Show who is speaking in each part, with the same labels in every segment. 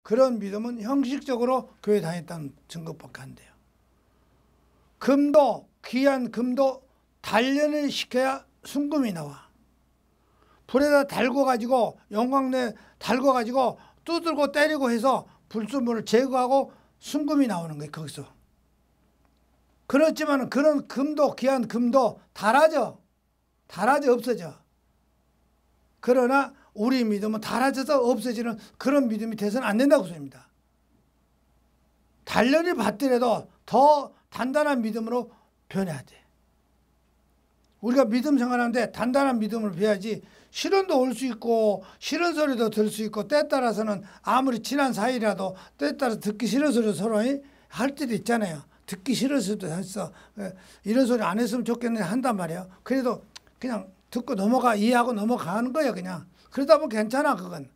Speaker 1: 그런 믿음은 형식적으로 교회 다녔다는 증거밖에 안 돼요. 금도, 귀한 금도 단련을 시켜야 순금이 나와. 불에다 달궈가지고 영광내 달궈가지고 두들고 때리고 해서 불순물을 제거하고 순금이 나오는 거예요. 거기서. 그렇지만 그런 금도, 귀한 금도 닳아져 없어져. 그러나 우리 믿음은 닳아져서 없어지는 그런 믿음이 돼서는 안 된다고 소리입니다. 단련을 받더라도 더 단단한 믿음으로 변해야 돼. 우리가 믿음 생활하는데 단단한 믿음을 배워야지. 시련도 올 수 있고 싫은 소리도 들 수 있고 때에 따라서는 아무리 친한 사이라도 때에 따라서 듣기 싫은 소리 서로 할 때도 있잖아요. 듣기 싫어서도 했어. 이런 소리 안 했으면 좋겠는데 한단 말이에요. 그래도 그냥 듣고 이해하고 넘어가는 거예요. 그냥. 그러다 보면 괜찮아 그건.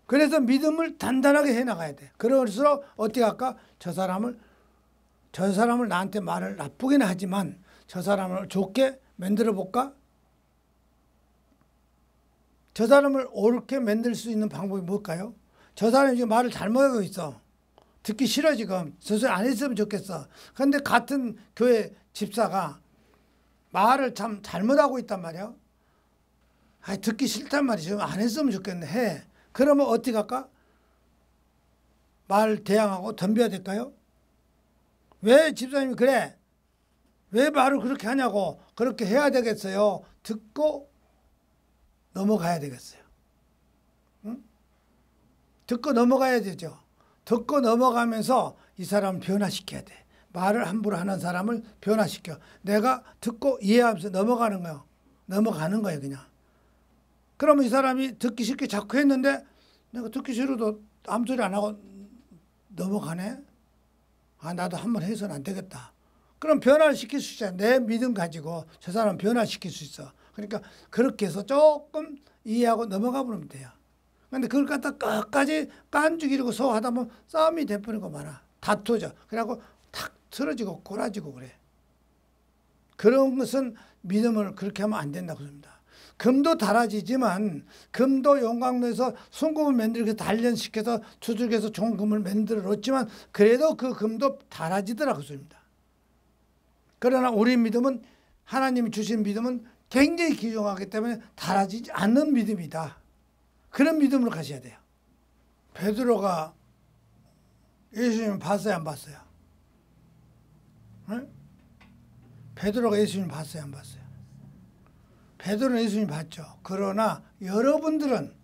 Speaker 1: 그래서 믿음을 단단하게 해나가야 돼. 그럴수록 어떻게 할까? 저 사람을 나한테 말을 나쁘게는 하지만 저 사람을 좋게 만들어 볼까? 저 사람을 옳게 만들 수 있는 방법이 뭘까요? 저 사람이 지금 말을 잘못하고 있어. 듣기 싫어 지금. 저 소리 안 했으면 좋겠어. 그런데 같은 교회 집사가 말을 참 잘못하고 있단 말이야. 듣기 싫단 말이죠. 안 했으면 좋겠네. 해. 그러면 어떻게 할까? 말 대항하고 덤벼야 될까요? 왜 집사님이 그래? 왜 말을 그렇게 하냐고. 그렇게 해야 되겠어요. 듣고 넘어가야 되겠어요. 응? 듣고 넘어가야 되죠. 듣고 넘어가면서 이 사람을 변화시켜야 돼. 말을 함부로 하는 사람을 변화시켜. 내가 듣고 이해하면서 넘어가는 거예요. 그냥. 그러면 이 사람이 듣기 싫게 자꾸 했는데 내가 듣기 싫어도 아무 소리 안 하고 넘어가네. 나도 한번 해서는 안 되겠다. 그럼 변화를 시킬 수 있잖아. 내 믿음 가지고 저 사람 변화시킬 수 있어. 그러니까 그렇게 해서 조금 이해하고 넘어가 버리면 돼요. 근데 그걸 갖다 끝까지 깐죽이려고 소화하다 보면 싸움이 돼버리는 거 많아. 다투죠. 그래갖고 탁 틀어지고 골아지고 그래. 그런 것은 믿음을 그렇게 하면 안 된다고 합니다. 금도 달아지지만 금도 용광로에서 순금을 만들어서 단련시켜서 추적해서 좋은 금을 만들어 놓지만 그래도 그 금도 달아지더라고 합니다. 그러나 우리 믿음은 하나님이 주신 믿음은 굉장히 귀중하기 때문에 달아지지 않는 믿음이다. 그런 믿음으로 가셔야 돼요. 베드로가 예수님 봤어요, 안 봤어요? 네? 베드로가 예수님 봤어요, 안 봤어요? 베드로는 예수님 봤죠. 그러나 여러분들은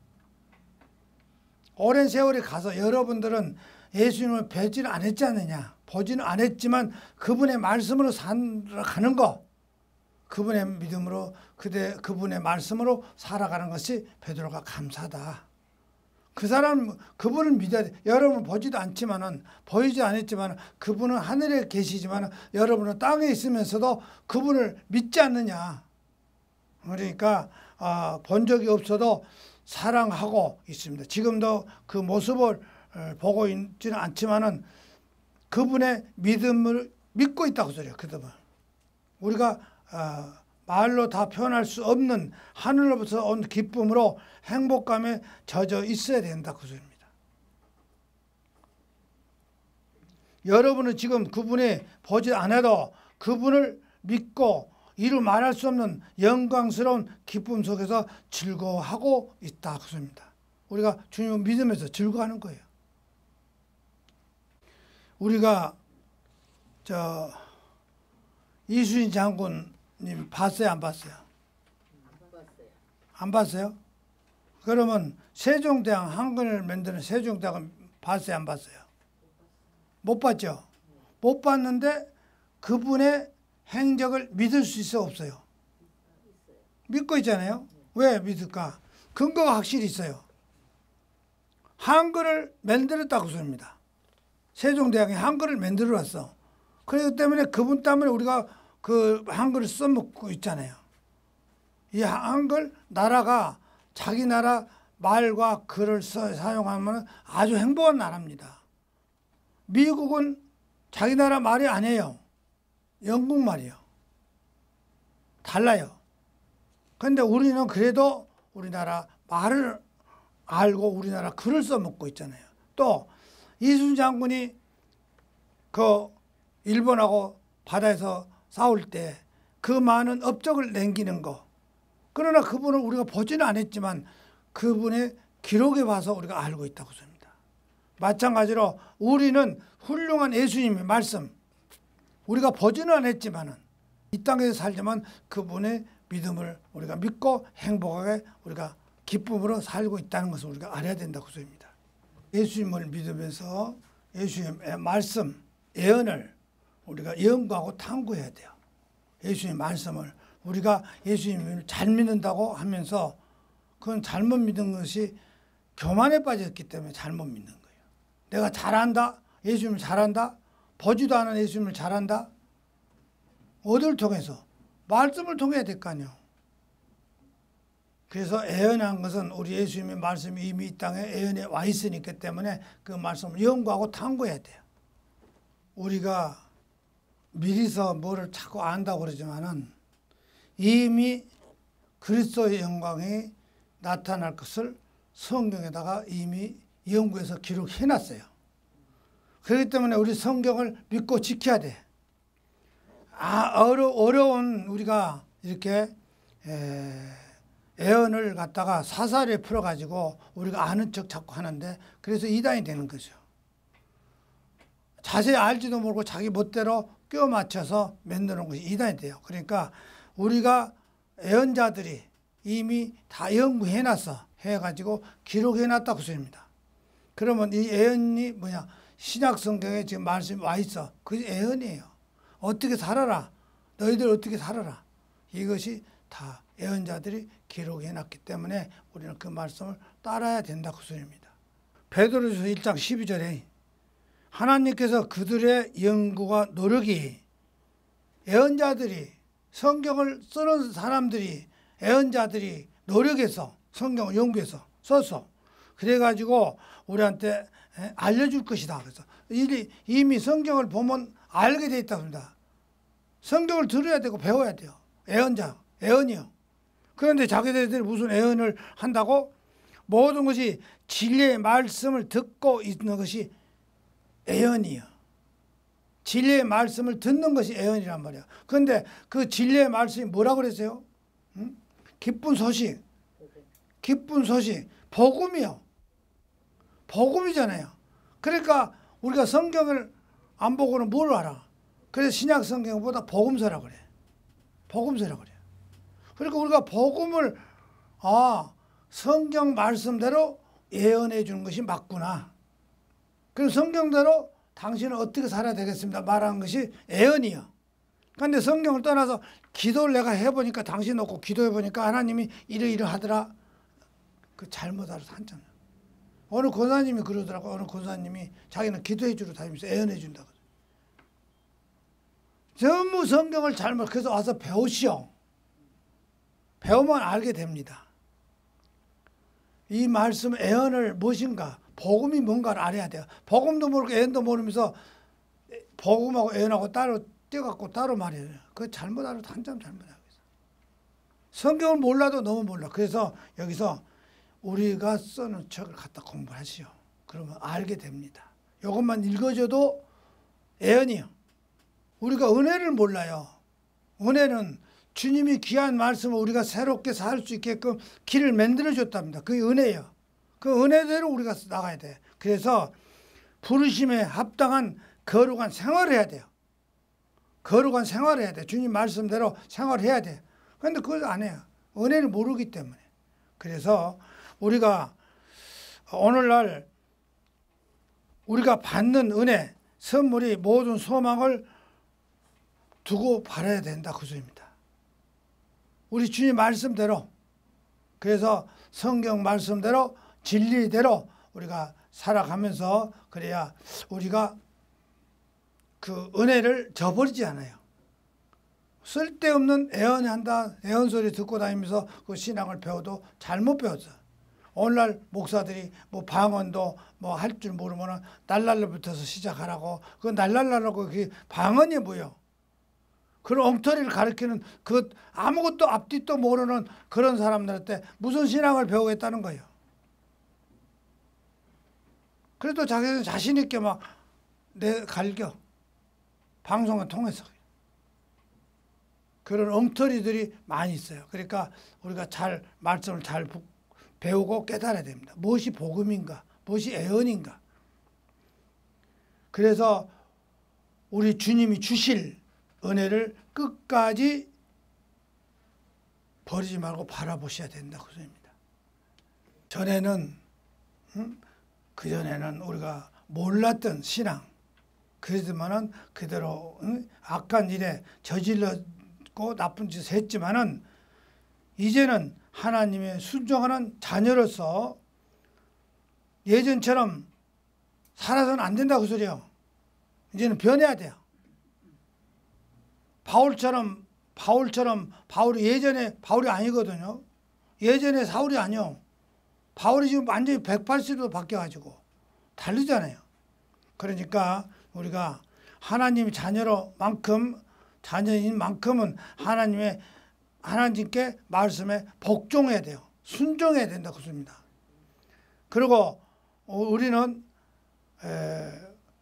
Speaker 1: 오랜 세월이 가서 여러분들은 예수님을 뵈지는 않았지 않느냐. 보지는 않았지만 그분의 말씀으로 살아가는 거, 그분의 믿음으로 그분의 말씀으로 살아가는 것이 베드로가 감사하다. 그 사람 그분을 믿어야 돼. 여러분은 보지도 않지만은 보이지 않았지만 그분은 하늘에 계시지만 여러분은 땅에 있으면서도 그분을 믿지 않느냐. 그러니까 본 적이 없어도 사랑하고 있습니다. 지금도 그 모습을 보고 있지는 않지만은 그분의 믿음을 믿고 있다고 소리요. 그들은 우리가 말로 다 표현할 수 없는 하늘로부터 온 기쁨으로 행복감에 젖어 있어야 된다고 소리입니다. 여러분은 지금 그분이 보지 않아도 그분을 믿고 이루 말할 수 없는 영광스러운 기쁨 속에서 즐거워하고 있다. 그렇습니다. 우리가 주님을 믿으면서 즐거워하는 거예요. 우리가 이순신 장군님 봤어요, 안 봤어요? 안 봤어요? 그러면 세종대왕 한글을 만드는 세종대왕은 봤어요, 안 봤어요? 못 봤죠? 못 봤는데 그분의 행적을 믿을 수 있어, 없어요? 믿고 있잖아요. 왜 믿을까? 근거가 확실히 있어요. 한글을 만들었다고 소리입니다. 세종대왕이 한글을 만들어 왔어. 그렇기 때문에 그분 때문에 우리가 그 한글을 써먹고 있잖아요. 이 한글 나라가 자기 나라 말과 글을 사용하면 아주 행복한 나라입니다. 미국은 자기 나라 말이 아니에요. 영국 말이에요. 달라요. 그런데 우리는 그래도 우리나라 말을 알고 우리나라 글을 써먹고 있잖아요. 또 이순신 장군이 그 일본하고 바다에서 싸울 때 그 많은 업적을 남기는 거. 그러나 그분을 우리가 보지는 않았지만 그분의 기록에 봐서 우리가 알고 있다고 봅니다. 마찬가지로 우리는 훌륭한 예수님의 말씀, 우리가 보지는 않았지만 이 땅에서 살지만 그분의 믿음을 우리가 믿고 행복하게 우리가 기쁨으로 살고 있다는 것을 우리가 알아야 된다고 봅니다. 예수님을 믿으면서 예수님의 말씀, 예언을 우리가 연구하고 탐구해야 돼요. 예수님의 말씀을 우리가 예수님을 잘 믿는다고 하면서 그건 잘못 믿는 것이 교만에 빠졌기 때문에 잘못 믿는 거예요. 내가 잘한다, 예수님을 잘한다, 보지도 않은 예수님을 잘한다. 어디를 통해서? 말씀을 통해야 될 거 아니에요. 그래서 예언한 것은 우리 예수님의 말씀이 이미 이 땅에 예언에 와 있으니까 때문에 그 말씀을 연구하고 탐구해야 돼요. 우리가 미리서 뭐를 자꾸 안다고 그러지만은 이미 그리스도의 영광이 나타날 것을 성경에다가 이미 연구해서 기록해 놨어요. 그렇기 때문에 우리 성경을 믿고 지켜야 돼. 어려운 우리가 이렇게 예언을 갖다가 사사리에 풀어가지고 우리가 아는 척 자꾸 하는데 그래서 이단이 되는 거죠. 자세히 알지도 모르고 자기 멋대로 껴 맞춰서 만드는 것이 이단이 돼요. 그러니까 우리가 예언자들이 이미 다 연구해놨어. 해가지고 기록해놨다고 소리입니다. 그러면 이 예언이 뭐냐? 신약 성경에 지금 말씀이 와 있어. 그 예언이에요. 어떻게 살아라. 너희들 어떻게 살아라. 이것이 다 예언자들이 기록해놨기 때문에 우리는 그 말씀을 따라야 된다고 소리입니다. 베드로전서 1장 12절에 하나님께서 그들의 연구와 노력이 예언자들이 성경을 쓰는 사람들이 예언자들이 노력해서 성경을 연구해서 썼어. 그래가지고 우리한테 알려줄 것이다. 그래서 이미 성경을 보면 알게 돼 있다고 합니다. 성경을 들어야 되고 배워야 돼요. 예언이요. 그런데 자기들이 무슨 예언을 한다고? 모든 것이 진리의 말씀을 듣고 있는 것이 예언이요. 진리의 말씀을 듣는 것이 예언이란 말이야. 그런데 그 진리의 말씀이 뭐라고 그랬어요? 응? 기쁜 소식. 기쁜 소식. 복음이요. 복음이잖아요. 그러니까 우리가 성경을 안 보고는 뭘 알아? 그래서 신약 성경보다 복음서라고 그래. 복음서라고 그래. 그러니까 우리가 복음을 성경 말씀대로 예언해 주는 것이 맞구나. 그리고 성경대로 당신은 어떻게 살아야 되겠습니다. 말하는 것이 예언이요. 그런데 성경을 떠나서 기도를 내가 해보니까 당신 놓고 기도해보니까 하나님이 이러이러하더라. 그 잘못 알아서 한참. 어느 권사님이 그러더라고. 어느 권사님이 자기는 기도해 주러 다니면서 예언해 준다고. 전부 성경을 잘못 그래서 와서 배우시오. 배우면 알게 됩니다. 이 말씀 예언을 무엇인가 복음이 뭔가를 알아야 돼요. 복음도 모르고 예언도 모르면서 복음하고 예언하고 따로 떼갖고 따로 말해요. 그거 잘못 알아도 한참 잘못하고 있어. 성경을 몰라도 너무 몰라. 그래서 여기서 우리가 써놓은 책을 갖다 공부하시오. 그러면 알게 됩니다. 이것만 읽어줘도 예언이요. 우리가 은혜를 몰라요. 은혜는 주님이 귀한 말씀을 우리가 새롭게 살 수 있게끔 길을 만들어 줬답니다. 그게 은혜예요. 그 은혜대로 우리가 나가야 돼. 그래서 부르심에 합당한 거룩한 생활을 해야 돼요. 거룩한 생활을 해야 돼. 주님 말씀대로 생활해야 돼. 그런데 그걸 안 해요. 은혜를 모르기 때문에. 그래서 우리가 오늘날 우리가 받는 은혜, 선물이 모든 소망을 두고 바라야 된다. 그 소리입니다. 우리 주님 말씀대로 그래서 성경 말씀대로 진리대로 우리가 살아가면서 그래야 우리가 그 은혜를 저버리지 않아요. 쓸데없는 예언한다, 예언 소리 듣고 다니면서 그 신앙을 배워도 잘못 배웠어. 오늘날 목사들이 뭐 방언도 뭐 할 줄 모르면 날랄로부터서 시작하라고 그 날랄라라고 그 방언이 뭐요? 그런 엉터리를 가르치는 그 아무것도 앞뒤도 모르는 그런 사람들한테 무슨 신앙을 배우겠다는 거예요. 그래도 자기는 자신 있게 막 내 갈겨 방송을 통해서 그런 엉터리들이 많이 있어요. 그러니까 우리가 잘 말씀을 잘 배우고 깨달아야 됩니다. 무엇이 복음인가, 무엇이 애언인가. 그래서 우리 주님이 주실 은혜를 끝까지 버리지 말고 바라보셔야 된다고 그럽니다. 전에는 그전에는 우리가 몰랐던 신앙, 그랬지만은 그대로 악한 일에 저질렀고 나쁜 짓을 했지만은 이제는 하나님의 순종하는 자녀로서 예전처럼 살아서는 안 된다고 그 소리요. 이제는 변해야 돼요. 바울이 예전에 바울이 아니거든요. 예전에 사울이 아니요. 바울이 지금 완전히 180도 바뀌어가지고 다르잖아요. 그러니까 우리가 하나님 자녀인 만큼은 하나님께 말씀에 복종해야 돼요. 순종해야 된다고 그럽니다. 그리고 우리는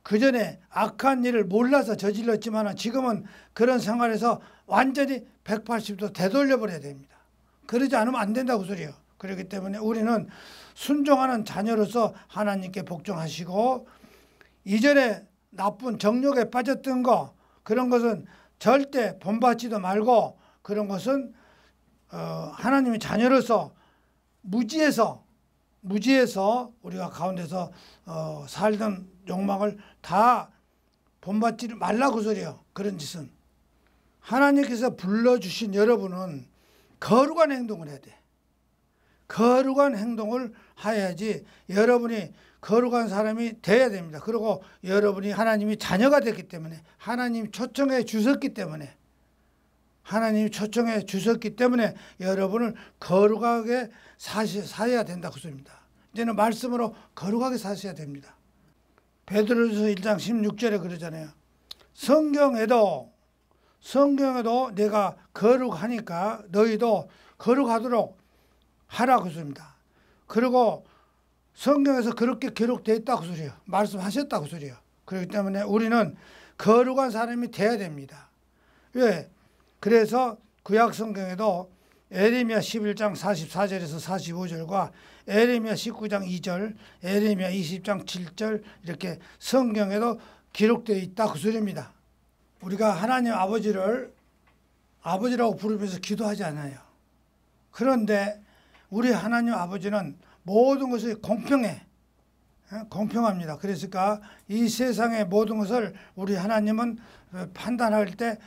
Speaker 1: 그전에 악한 일을 몰라서 저질렀지만 지금은 그런 생활에서 완전히 180도 되돌려 버려야 됩니다. 그러지 않으면 안 된다고 소리예요. 그렇기 때문에 우리는 순종하는 자녀로서 하나님께 복종하시고 이전에 나쁜 정욕에 빠졌던 거 그런 것은 절대 본받지도 말고 그런 것은 하나님의 자녀로서 무지해서 우리가 가운데서 살던 욕망을 다 본받지 말라고 소리예요. 그런 짓은 하나님께서 불러주신 여러분은 거룩한 행동을 해야 돼. 거룩한 행동을 해야지 여러분이 거룩한 사람이 돼야 됩니다. 그리고 여러분이 하나님이 자녀가 됐기 때문에 하나님 초청해 주셨기 때문에 여러분을 거룩하게 사셔야 된다고 했습니다. 이제는 말씀으로 거룩하게 사셔야 됩니다. 베드로전서 1장 16절에 그러잖아요. 성경에도 내가 거룩하니까 너희도 거룩하도록 하라고 했습니다. 그리고 성경에서 그렇게 기록되어 있다고 소리예요. 말씀하셨다고 소리예요. 그렇기 때문에 우리는 거룩한 사람이 돼야 됩니다. 왜? 그래서 구약 성경에도 에레미야 11장 44절에서 45절과 에레미야 19장 2절, 에레미야 20장 7절 이렇게 성경에도 기록되어 있다 그 소리입니다. 우리가 하나님 아버지라고 부르면서 기도하지 않아요. 그런데 우리 하나님 아버지는 모든 것이 공평합니다. 그러니까 이 세상의 모든 것을 우리 하나님은 판단할 때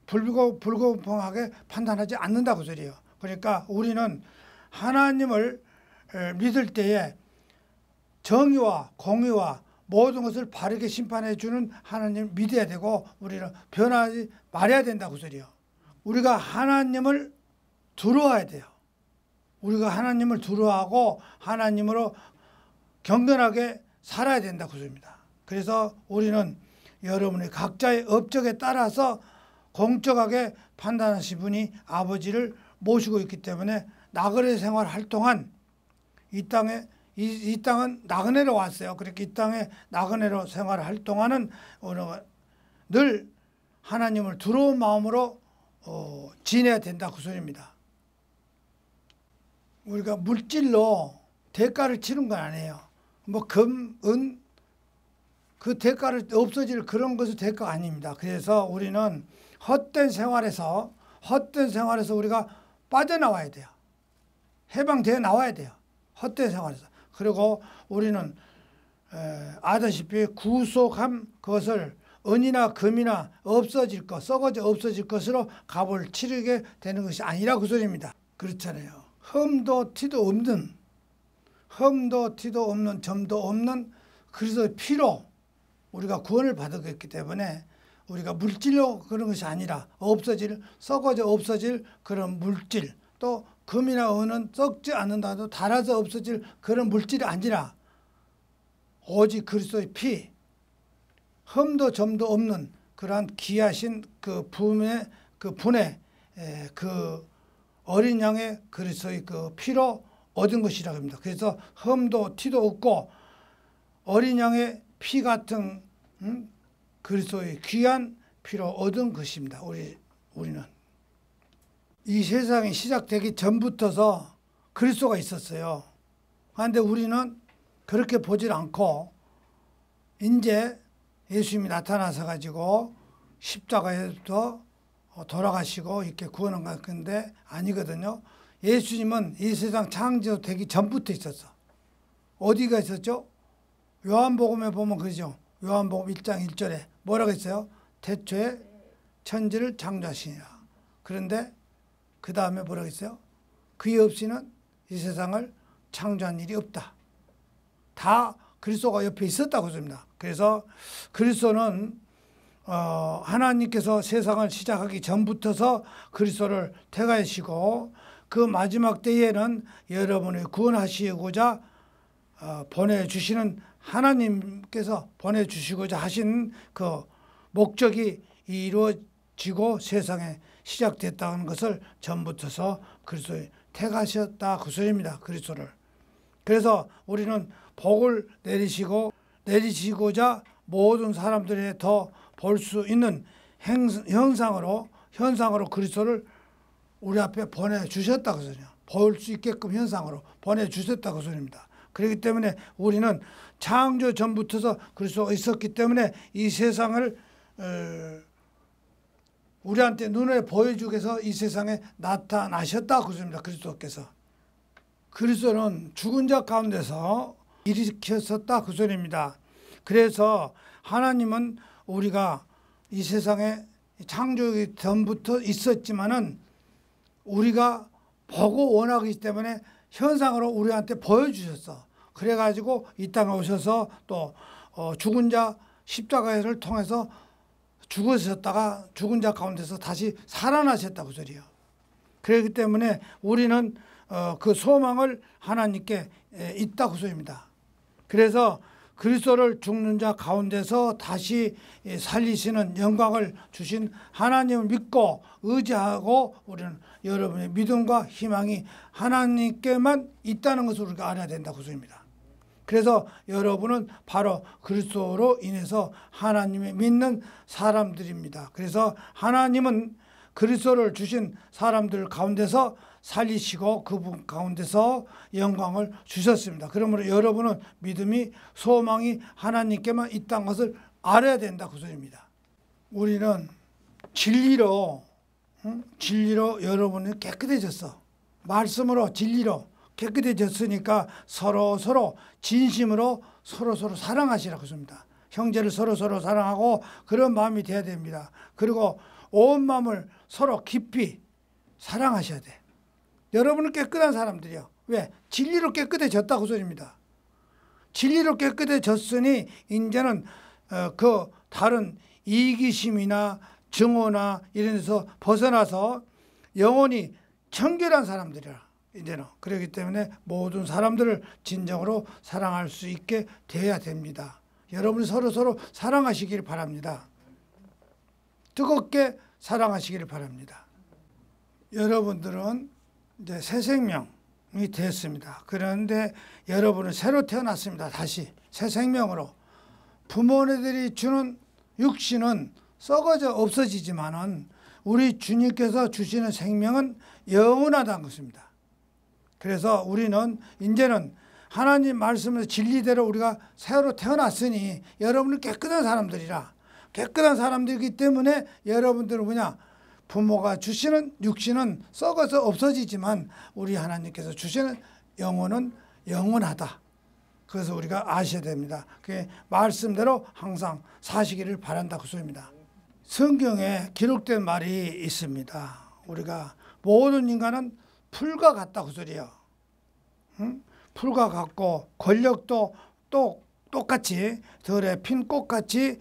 Speaker 1: 불공평하게 판단하지 않는다고 소리예요. 그러니까 우리는 하나님을 믿을 때에 정의와 공의와 모든 것을 바르게 심판해 주는 하나님을 믿어야 되고 우리는 변하지 말아야 된다고 소리예요. 우리가 하나님을 두려워해야 돼요. 우리가 하나님을 두려워하고 하나님으로 경건하게 살아야 된다고 소리입니다. 그래서 우리는 여러분의 각자의 업적에 따라서 공정하게 판단하신 분이 아버지를 모시고 있기 때문에 나그네 생활할 동안 이 땅은 나그네로 왔어요. 그렇게 이 땅에 나그네로 생활할 동안은 늘 하나님을 두려운 마음으로 지내야 된다 그 소리입니다. 우리가 물질로 대가를 치는 건 아니에요. 뭐 금, 은, 그 대가를 없어질 그런 것은 대가가 아닙니다. 그래서 우리는 헛된 생활에서 우리가 빠져나와야 돼요. 해방되어 나와야 돼요. 헛된 생활에서. 그리고 우리는 아다시피 구속한 것을 은이나 금이나 없어질 것, 썩어져 없어질 것으로 값을 치르게 되는 것이 아니라 그 소리입니다. 그렇잖아요. 흠도 티도 없는 점도 없는 그리스도의 피로 우리가 구원을 받았기 때문에 우리가 물질로 그런 것이 아니라 썩어져 없어질 그런 물질, 또 금이나 은은 썩지 않는다도 닳아서 없어질 그런 물질이 아니라 오직 그리스도의 피, 흠도 점도 없는 그러한 귀하신 그 분의 그 어린 양의 그리스도의 그 피로 얻은 것이라고 합니다. 그래서 흠도 티도 없고 어린 양의 피 같은 그리스도의 귀한 피로 얻은 것입니다. 우리는 이 세상이 시작되기 전부터서 그리스도가 있었어요. 그런데 우리는 그렇게 보질 않고 이제 예수님이 나타나서 가지고 십자가에서 돌아가시고 이렇게 구원한 건데 아니거든요. 예수님은 이 세상 창조되기 전부터 있었어. 어디가 있었죠? 요한복음에 보면 그러죠. 요한복음 1장 1절에 뭐라고 했어요? 태초에 천지를 창조하시니라. 그런데 그 다음에 뭐라고 했어요? 그의 없이는 이 세상을 창조한 일이 없다. 다 그리스도가 옆에 있었다고 했습니다. 그래서 그리스도는 하나님께서 세상을 시작하기 전부터서 그리스도를 택하시고 그 마지막 때에는 여러분을 구원하시고자 보내주시는 하나님께서 보내주시고자 하신 그 목적이 이루어지고 세상에 시작됐다는 것을 전부터서 그리스도에 택하셨다 그 소리입니다. 그리스도를. 그래서 우리는 복을 내리시고자 모든 사람들이 더 볼 수 있는 현상으로 그리스도를 우리 앞에 보내주셨다고 소리요. 볼 수 있게끔 현상으로 보내주셨다고 소리입니다. 그렇기 때문에 우리는 창조 전부터서 그리스도가 있었기 때문에 이 세상을 우리한테 눈에 보여주기 위해서 이 세상에 나타나셨다고 소리입니다. 그리스도께서. 그리스도는 죽은 자 가운데서 일으켰었다 그 소리입니다. 그래서 하나님은 우리가 이 세상에 창조하기 전부터 있었지만은 우리가 보고 원하기 때문에 현상으로 우리한테 보여주셨어. 그래가지고 이 땅에 오셔서 또 죽은 자 십자가를 통해서 죽으셨다가 죽은 자 가운데서 다시 살아나셨다고 소리요. 그렇기 때문에 우리는 그 소망을 하나님께 있다고 소리입니다. 그래서 그리스도를 죽는 자 가운데서 다시 살리시는 영광을 주신 하나님을 믿고 의지하고 우리는 여러분의 믿음과 희망이 하나님께만 있다는 것을 우리가 알아야 된다고 소리입니다. 그래서 여러분은 바로 그리스도로 인해서 하나님을 믿는 사람들입니다. 그래서 하나님은 그리스도를 주신 사람들 가운데서 살리시고 그분 가운데서 영광을 주셨습니다. 그러므로 여러분은 믿음이 소망이 하나님께만 있다는 것을 알아야 된다 그 소리입니다. 우리는 진리로 여러분이 깨끗해졌어. 말씀으로 진리로 깨끗해졌으니까 서로 진심으로 서로 사랑하시라고 했습니다. 형제를 서로 사랑하고 그런 마음이 돼야 됩니다. 그리고 온 마음을 서로 깊이 사랑하셔야 돼. 여러분은 깨끗한 사람들이요. 왜? 진리로 깨끗해졌다고 소리입니다. 진리로 깨끗해졌으니 이제는 그 다른 이기심이나 증오나 이런 데서 벗어나서 영원히 청결한 사람들이라. 이제는 그렇기 때문에 모든 사람들을 진정으로 사랑할 수 있게 되어야 됩니다. 여러분이 서로 사랑하시길 바랍니다. 뜨겁게 사랑하시기를 바랍니다. 여러분들은 이제 새 생명이 됐습니다. 그런데 여러분은 새로 태어났습니다. 다시 새 생명으로. 부모들이 주는 육신은 썩어져 없어지지만은 우리 주님께서 주시는 생명은 영원하다는 것입니다. 그래서 우리는 이제는 하나님 말씀의 진리대로 우리가 새로 태어났으니 여러분은 깨끗한 사람들이라. 깨끗한 사람들이기 때문에 여러분들은 뭐냐? 부모가 주시는 육신은 썩어서 없어지지만 우리 하나님께서 주시는 영혼은 영원하다. 그래서 우리가 아셔야 됩니다. 그 말씀대로 항상 사시기를 바란다 그 소리입니다. 성경에 기록된 말이 있습니다. 우리가 모든 인간은 풀과 같다 그 소리예요. 풀과 같고 권력도 똑같이 들에 핀 꽃같이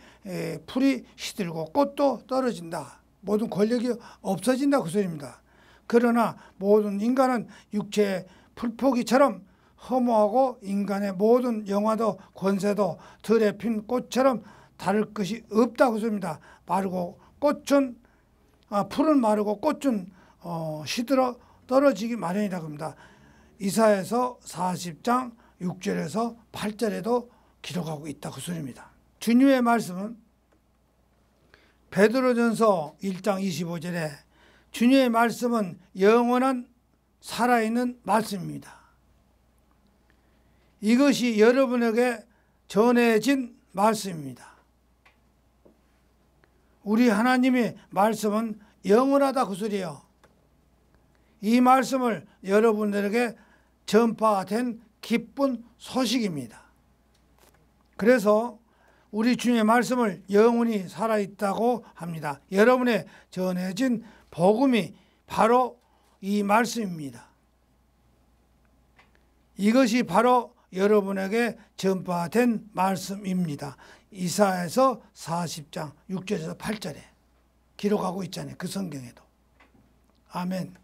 Speaker 1: 풀이 시들고 꽃도 떨어진다. 모든 권력이 없어진다 그 소리입니다. 그러나 모든 인간은 육체의 풀포기처럼 허무하고 인간의 모든 영화도 권세도 들에 핀 꽃처럼 다를 것이 없다고 소리입니다. 마르고 풀은 마르고 꽃은 시들어 떨어지기 마련이라고 합니다. 이사야서 40장 6절에서 8절에도 기록하고 있다 그 소리입니다. 주님의 말씀은 베드로전서 1장 25절에 주님의 말씀은 영원한 살아있는 말씀입니다. 이것이 여러분에게 전해진 말씀입니다. 우리 하나님의 말씀은 영원하다 그 소리예요. 이 말씀을 여러분들에게 전파된 기쁜 소식입니다. 그래서 우리 주님의 말씀을 영원히 살아있다고 합니다. 여러분의 전해진 복음이 바로 이 말씀입니다. 이것이 바로 여러분에게 전파된 말씀입니다. 이사야서 40장 6절에서 8절에 기록하고 있잖아요. 그 성경에도. 아멘.